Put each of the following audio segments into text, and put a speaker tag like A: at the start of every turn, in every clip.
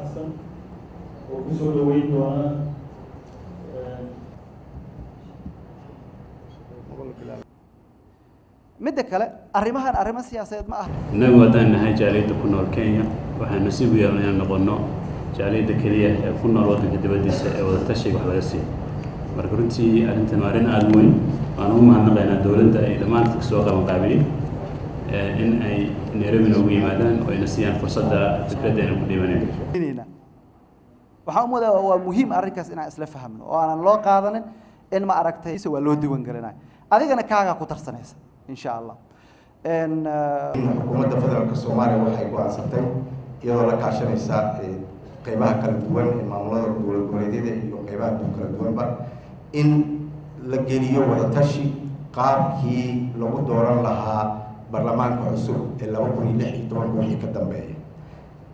A: حسن وكسر وين وانا
B: midda kale arrimahan arrimo siyaasadeed ma aha
C: inagu haddaan nahay jaaliyadda ku nool Kenya waxaan nasiib u yeelanay inaan noqono jaaliyadda kaliya ee ku nool waddanka dibaddiisa ee wada tashiga wax laga siiyo marka runtii arrintan waa arrin aad weyn waan ugu mahadnaqaynaa dowladda ay dhammaan dadka soo qabanqaabiyey in ay Nairobi noogu yimaadaan oo ayna siiyaan fursadda fikraddeena ku dhiibanayno
B: waxaan u moodaa waa muhiim arrinkaas inaan isla fahamno oo aanan loo qaadanin in ma aragtay waa loo diiwaan gelinayo adigana kaaga ku tarsanaysa إن شاء الله.
D: حكومة فدرالك الصومالي waxay go'aansatay iyadoo la kaashanaysa qaybaha kala duwan ee maamulada dowlad goboleedyada iyo qaybaha kala duwanba in la geliyo wada tashi qaabkii lagu dooran lahaa baarlamaanka cusub ee 2016 wixii ka dambeeyay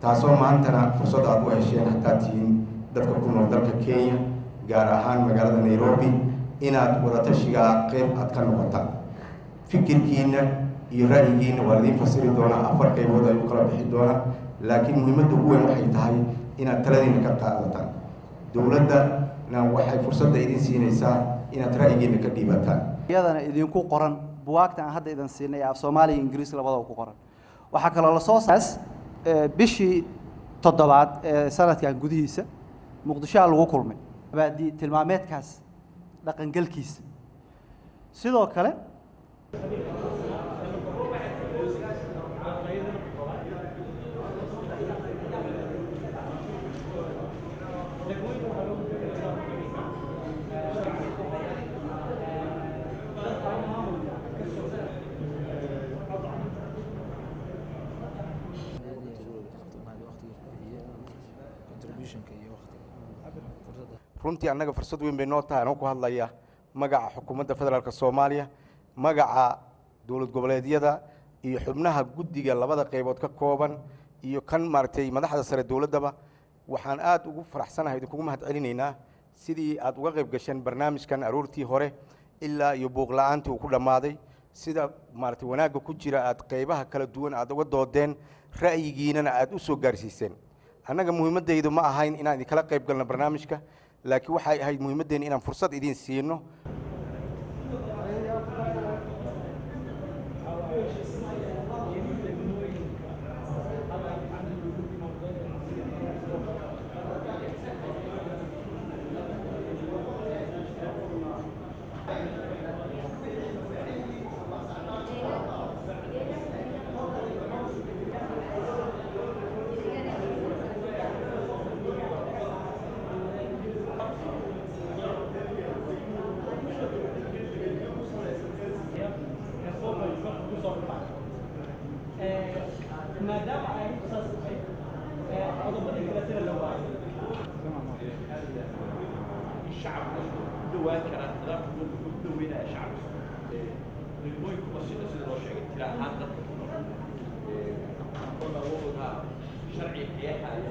D: taasoo maantana fursad aad u hesheen hataa tiin dadka ku nool dalka Kenya gaar ahaan magaalada Nairobi inaad wada tashiga qayb aad ka noqotaan fikirkiina iyo ra'yigiina waa idin fasiri doona afar qaybood ay u kala bixi doona laakiin muhiimadda ugu weyn waxay tahay inaad taladiina ka qaadataan dowladana waxay fursadda idin siinaysaa inaad ra'yigiina ka dhiibataan
B: iyadana idinku qoran buwaagta aan hadda idin siinay af Soomaaliya iyo Ingiriis labadaba ku qoran waxa kale oo la soo saas bishii toddobaad ee sanadkan gudihiisa Muqdisho lagu kulmay baadi tilmaameedkaas dhaqan galkiisa sidoo kale
D: runtii annaga fursad weyn bay noo tahay anoo ku hadlaya magaca xukuumadda federaalka Soomaaliya magaca dowlad goboleedyada iyo xubnaha guddiga labada qaybood ka kooban iyo kan maartay madaxda sare dowladaba waxaan aad ugu faraxsanahay idinku mahadcelinaynaa sidii aad uga qayb gasheen barnaamijkan aroortii hore ilaa iyo buuq la'aantii uu ku dhamaaday sida maartay wanaagga ku jira aad qaybaha kala duwan aad uga doodeen ra'yigiinana aad u soo gaarsiiseen annaga muhiimadaydu ma ahayn inaan idin kala qayb galno barnaamijka laakiin waxay ahayd muhiimadeena inaan fursad idin siino
A: maadaama ay saas tahay qodobada kala sida la waayo shacabka dhawaan kara dadku ku dhaweynaya shacabka way ku qasida sida loo sheegay tira ahaan dadka ku nool oo wada sharci qiyaha iyo